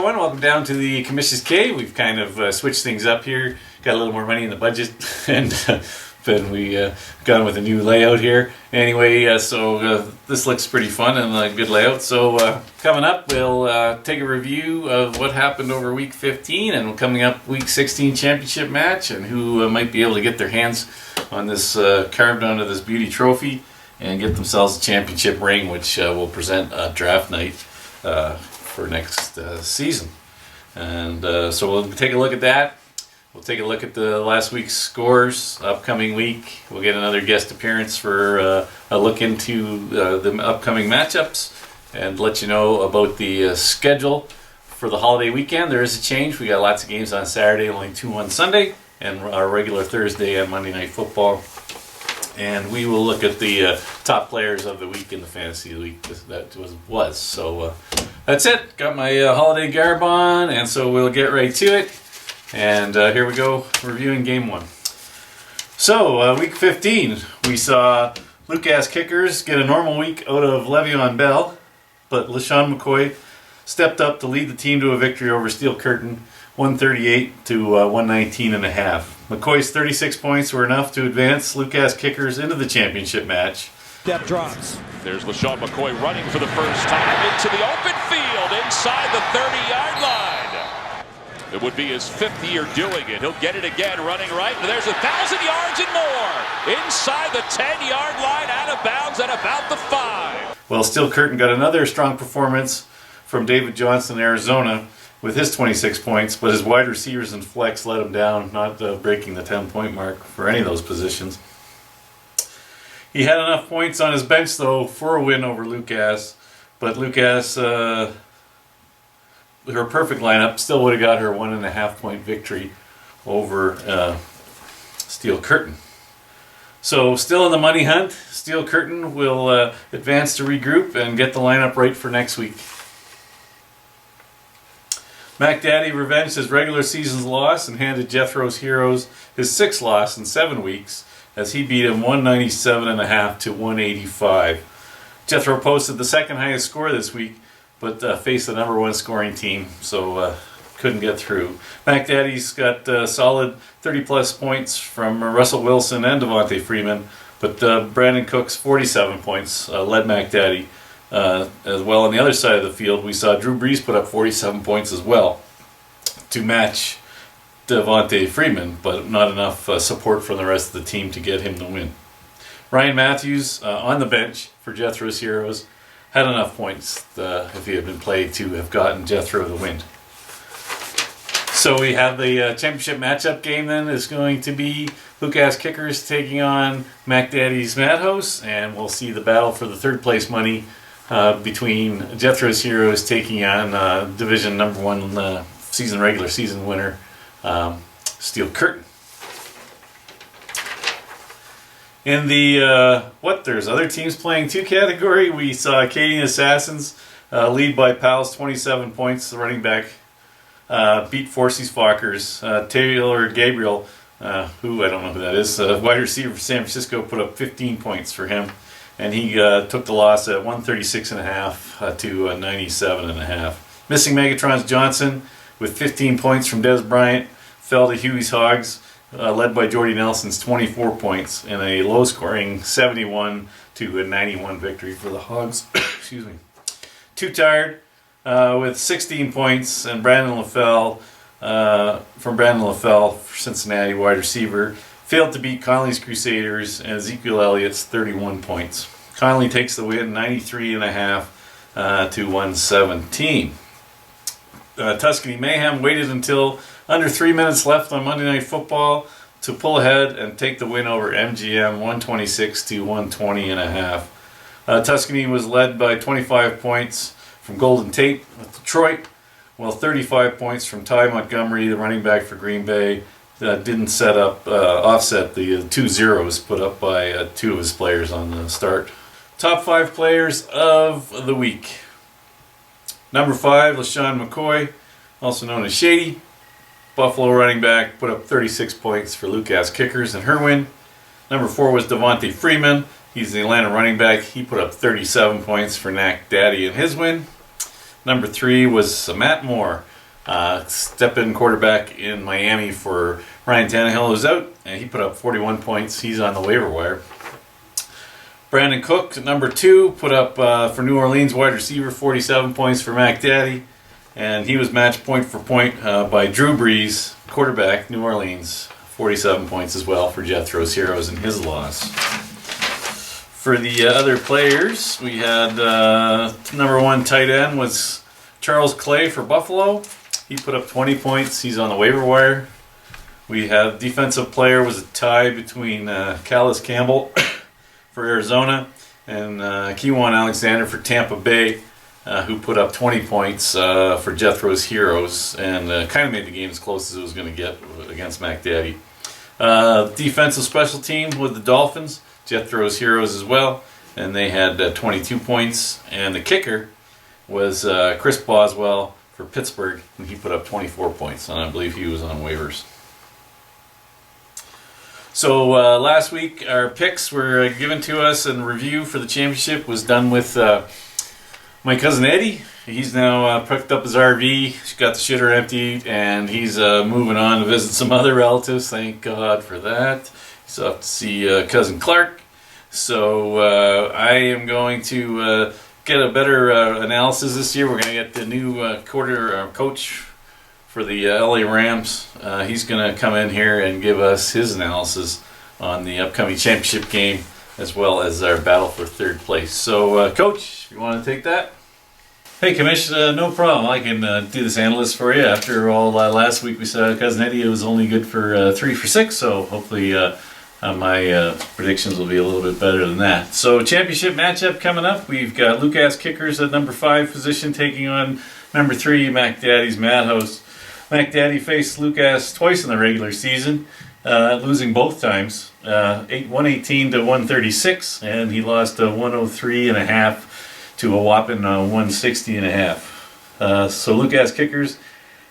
everyone, welcome down to the Commission's Cave. We've kind of switched things up here, got a little more money in the budget, and then we gone with a new layout here. Anyway, so this looks pretty fun and a good layout. So coming up, we'll take a review of what happened over week 15, and coming up week 16 championship match, and who might be able to get their hands on this carved onto this beauty trophy and get themselves a championship ring, which we'll present at draft night for next season. And so we'll take a look at that. We'll take a look at the last week's scores, upcoming week. We'll get another guest appearance for a look into the upcoming matchups and let you know about the schedule for the holiday weekend. There is a change. We got lots of games on Saturday, only 2 on Sunday, and our regular Thursday and Monday Night Football. And we will look at the top players of the week in the fantasy week that was. So that's it. Got my holiday garb on, and so we'll get right to it. And here we go, reviewing game 1. So week 15, we saw Lucas Kickers get a normal week out of Le'Veon Bell, but LeSean McCoy stepped up to lead the team to a victory over Steel Curtain, 138 to 119.5. McCoy's 36 points were enough to advance Lucas Kickers into the championship match. Step drops. There's LeSean McCoy running for the first time into the open field inside the 30-yard line. It would be his 5th year doing it. He'll get it again running right. There's 1,000 yards and more inside the 10-yard line, out of bounds at about the 5. Well, Steel Curtain got another strong performance from David Johnson, Arizona, with his 26 points, but his wide receivers and flex let him down, not breaking the 10-point mark for any of those positions. He had enough points on his bench, though, for a win over Lucas, but Lucas, her perfect lineup, still would have got her 1.5-point victory over Steel Curtain. So, still in the money hunt. Steel Curtain will advance to regroup and get the lineup right for next week. Mac Daddy revenged his regular season's loss and handed Jethro's Heroes his 6th loss in 7 weeks as he beat him 197.5 to 185. Jethro posted the 2nd highest score this week, but faced the number 1 scoring team, so couldn't get through. Mac Daddy's got solid 30-plus points from Russell Wilson and Devontae Freeman, but Brandon Cook's 47 points led Mac Daddy. As well, on the other side of the field, we saw Drew Brees put up 47 points as well to match Devontae Freeman, but not enough support from the rest of the team to get him the win. Ryan Matthews, on the bench for Jethro's Heroes, had enough points if he had been played to have gotten Jethro the win. So we have the championship matchup game then is going to be Lucas Kickers taking on Mac Daddy's Madhouse, and we'll see the battle for the 3rd place money between Jethro's Heroes taking on Division number 1 regular season winner Steel Curtain. In the there's other teams playing too category, we saw Acadian Assassins lead by Pals 27 points. The running back beat Forces Fockers. Taylor Gabriel, who I don't know who that is, wide receiver for San Francisco, put up 15 points for him. And he took the loss at 136.5 to 97.5. Missing Megatron's Johnson with 15 points from Des Bryant fell to Huey's Hogs, led by Jordy Nelson's 24 points in a low-scoring 71 to 91 victory for the Hogs. Excuse me. Too Tired with 16 points, and Brandon LaFell from Brandon LaFell for Cincinnati wide receiver failed to beat Connolly's Crusaders and Ezekiel Elliott's 31 points. Connolly takes the win 93.5 to 117. Tuscany Mayhem waited until under 3 minutes left on Monday Night Football to pull ahead and take the win over MGM 126 to 120.5. Tuscany was led by 25 points from Golden Tate with Detroit, while 35 points from Ty Montgomery, the running back for Green Bay, didn't offset the 2 zeros put up by 2 of his players on the start. Top 5 players of the week. Number 5, LeSean McCoy, also known as Shady. Buffalo running back, put up 36 points for Lucas Kickers in her win. Number 4 was Devontae Freeman. He's the Atlanta running back. He put up 37 points for Mac Daddy in his win. Number 3 was Matt Moore. Step-in quarterback in Miami for Ryan Tannehill, who's out, and he put up 41 points. He's on the waiver wire. Brandon Cook, number 2, put up for New Orleans wide receiver 47 points for Mac Daddy, and he was matched point for point by Drew Brees, quarterback, New Orleans, 47 points as well for Jethro's Heroes in his loss. For the other players, we had number 1 tight end was Charles Clay for Buffalo. He put up 20 points. He's on the waiver wire. We have defensive player was a tie between Calais Campbell for Arizona and Kewan Alexander for Tampa Bay, who put up 20 points for Jethro's Heroes and kind of made the game as close as it was going to get against Mac Daddy. Defensive special team with the Dolphins, Jethro's Heroes as well, and they had 22 points. And the kicker was Chris Boswell for Pittsburgh, and he put up 24 points, and I believe he was on waivers. So last week our picks were given to us, and review for the championship was done with my cousin Eddie. He's now picked up his RV, he's got the shitter emptied, and he's moving on to visit some other relatives. Thank God for that. He's off to see cousin Clark. So I am going to get a better analysis this year. We're going to get the new coach for the LA Rams. He's going to come in here and give us his analysis on the upcoming championship game, as well as our battle for third place. So, Coach, you want to take that? Hey, Commish, no problem. I can do this analysis for you. After all, last week we saw Cousin Eddie was only good for 3 for 6, so hopefully my predictions will be a little bit better than that. So, championship matchup coming up. We've got Lucas Kickers at number 5 position taking on number 3, Mac Daddy's Madhouse. Mac Daddy faced Lucas twice in the regular season, losing both times, 118 to 136, and he lost 103.5 to a whopping 160.5. So Lucas Kickers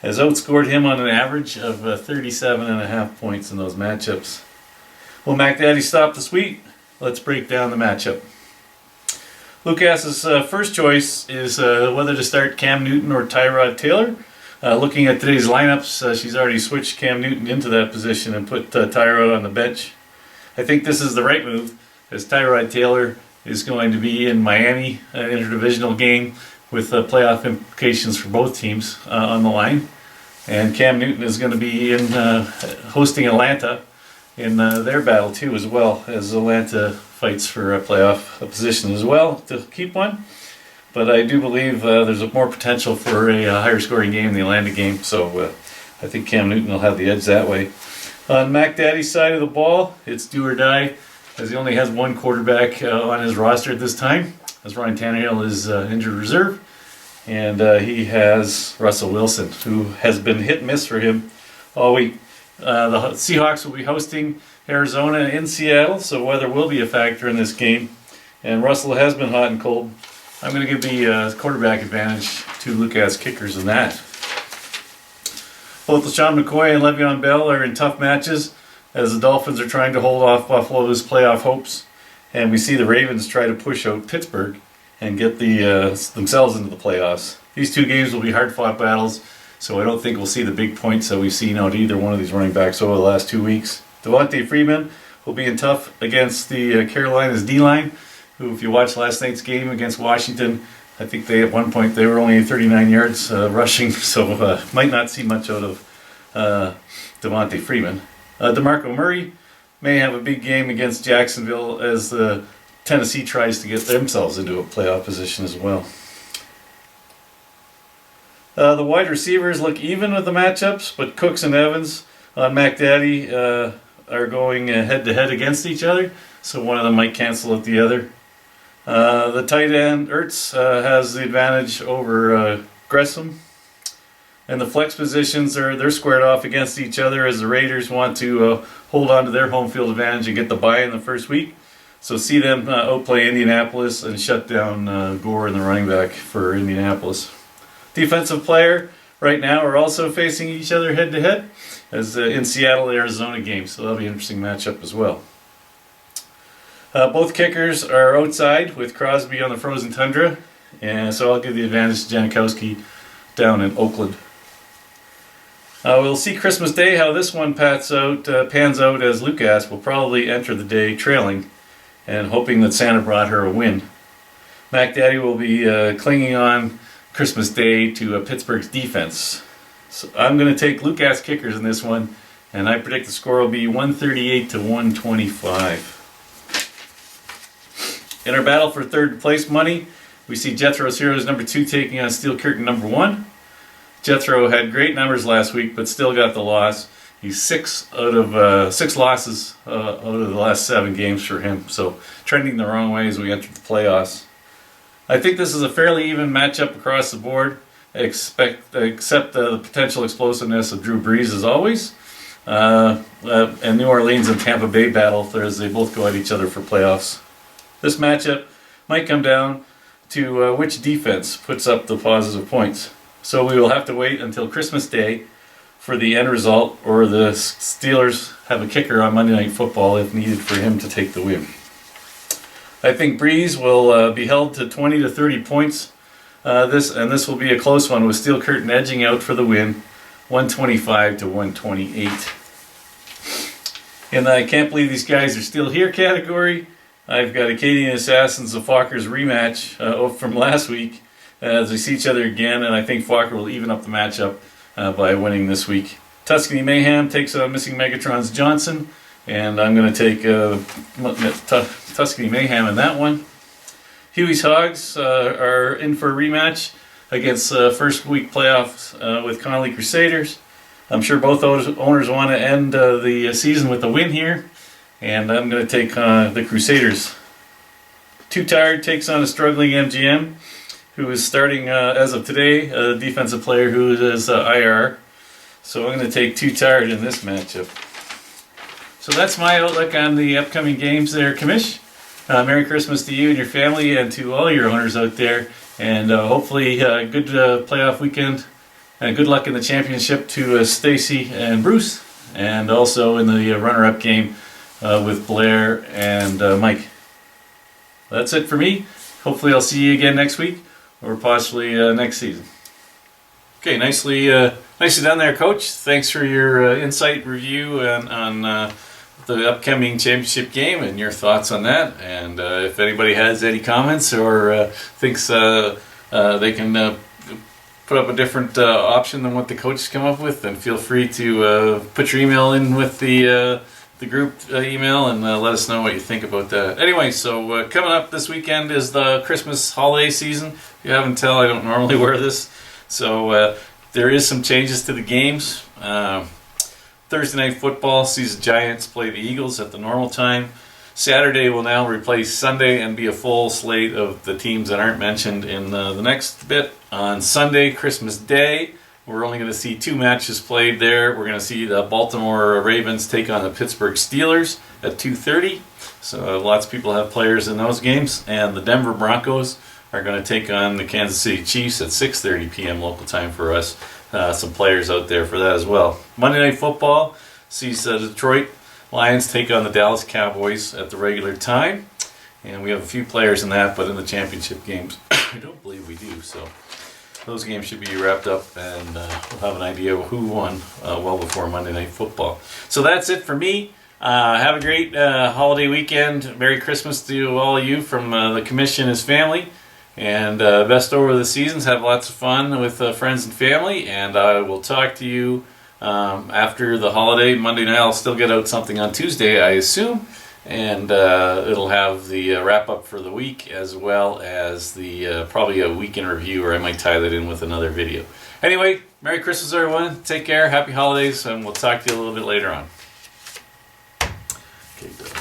has outscored him on an average of 37.5 points in those matchups. Will Mac Daddy stop the sweep? Let's break down the matchup. Lucas's first choice is whether to start Cam Newton or Tyrod Taylor. Looking at today's lineups, she's already switched Cam Newton into that position and put Tyrod on the bench. I think this is the right move, as Tyrod Taylor is going to be in Miami, an interdivisional game with playoff implications for both teams on the line. And Cam Newton is going to be in hosting Atlanta in their battle too, as well, as Atlanta fights for a playoff position as well to keep one. But I do believe there's more potential for a higher scoring game in the Atlanta game, so I think Cam Newton will have the edge that way. On Mac Daddy's side of the ball, it's do or die, as he only has one quarterback on his roster at this time, as Ryan Tannehill is injured reserve, and he has Russell Wilson, who has been hit and miss for him all week. The Seahawks will be hosting Arizona in Seattle, so weather will be a factor in this game, and Russell has been hot and cold. I'm going to give the quarterback advantage to Lucas Kickers in that. Both LeSean McCoy and Le'Veon Bell are in tough matches, as the Dolphins are trying to hold off Buffalo's playoff hopes, and we see the Ravens try to push out Pittsburgh and get themselves into the playoffs. These two games will be hard-fought battles, so I don't think we'll see the big points that we've seen out either one of these running backs over the last 2 weeks. Devontae Freeman will be in tough against the Carolina's D-line, who, if you watched last night's game against Washington, I think at one point they were only 39 yards rushing, so might not see much out of Devontae Freeman. DeMarco Murray may have a big game against Jacksonville, as Tennessee tries to get themselves into a playoff position as well. The wide receivers look even with the matchups, but Cooks and Evans on Mac Daddy are going head-to-head against each other, so one of them might cancel out the other. The tight end, Ertz, has the advantage over Gresham. And the flex positions, they're squared off against each other, as the Raiders want to hold on to their home field advantage and get the bye in the first week. So see them outplay Indianapolis and shut down Gore and the running back for Indianapolis. Defensive player right now are also facing each other head-to-head, as in Seattle-Arizona game, so that'll be an interesting matchup as well. Both kickers are outside with Crosby on the frozen tundra, and so I'll give the advantage to Janikowski down in Oakland. We'll see Christmas Day how this one pans out, as Lucas will probably enter the day trailing and hoping that Santa brought her a win. Mac Daddy will be clinging on Christmas Day to Pittsburgh's defense. So I'm going to take Lucas kickers in this one, and I predict the score will be 138 to 125. In our battle for third place money, we see Jethro's Heroes number 2 taking on Steel Curtain number 1. Jethro had great numbers last week, but still got the loss. He's 6 losses out of the last 7 games for him, so trending the wrong way as we enter the playoffs. I think this is a fairly even matchup across the board, except the potential explosiveness of Drew Brees as always, and New Orleans and Tampa Bay battle as they both go at each other for playoffs. This matchup might come down to which defense puts up the positive points. So we will have to wait until Christmas Day for the end result, or the Steelers have a kicker on Monday Night Football if needed for him to take the win. I think Breeze will be held to 20 to 30 points. This will be a close one with Steel Curtain edging out for the win, 125 to 128. In the I can't believe these guys are still here category, I've got Acadian Assassins of Fokkers rematch from last week as we see each other again, and I think Fokker will even up the matchup by winning this week. Tuscany Mayhem takes on Missing Megatron's Johnson, and I'm going to take Tuscany Mayhem in that one. Huey's Hogs are in for a rematch against first week playoffs with Connolly Crusaders. I'm sure both owners want to end the season with a win here, and I'm going to take the Crusaders. Too Tired takes on a struggling MGM, who is starting, as of today, a defensive player who is IR. So I'm going to take Too Tired in this matchup. So that's my outlook on the upcoming games there, Commish. Merry Christmas to you and your family, and to all your owners out there. And hopefully a good playoff weekend. And good luck in the championship to Stacy and Bruce. And also in the runner-up game with Blair and Mike. That's it for me. Hopefully I'll see you again next week, or possibly next season. Okay, nicely done there, Coach. Thanks for your insight review on the upcoming championship game and your thoughts on that. And if anybody has any comments or thinks they can put up a different option than what the coaches come up with, then feel free to put your email in with the group email and let us know what you think about that. Anyway, so coming up this weekend is the Christmas holiday season. If you haven't tell, I don't normally wear this. So there is some changes to the games. Thursday Night Football sees the Giants play the Eagles at the normal time. Saturday will now replace Sunday and be a full slate of the teams that aren't mentioned in the next bit. On Sunday, Christmas Day, we're only going to see 2 matches played there. We're going to see the Baltimore Ravens take on the Pittsburgh Steelers at 2:30. So lots of people have players in those games. And the Denver Broncos are going to take on the Kansas City Chiefs at 6:30 p.m. local time for us. Some players out there for that as well. Monday Night Football sees the Detroit Lions take on the Dallas Cowboys at the regular time. And we have a few players in that, but in the championship games, I don't believe we do. So those games should be wrapped up, and we'll have an idea of who won well before Monday Night Football. So that's it for me. Have a great holiday weekend. Merry Christmas to all of you from the commission and his family. And best over the seasons. Have lots of fun with friends and family. And I will talk to you after the holiday. Monday night I'll still get out something on Tuesday, I assume. And it'll have the wrap-up for the week, as well as the probably a week in review, or I might tie that in with another video. Anyway, Merry Christmas, everyone. Take care. Happy holidays, and we'll talk to you a little bit later on. Okay, good.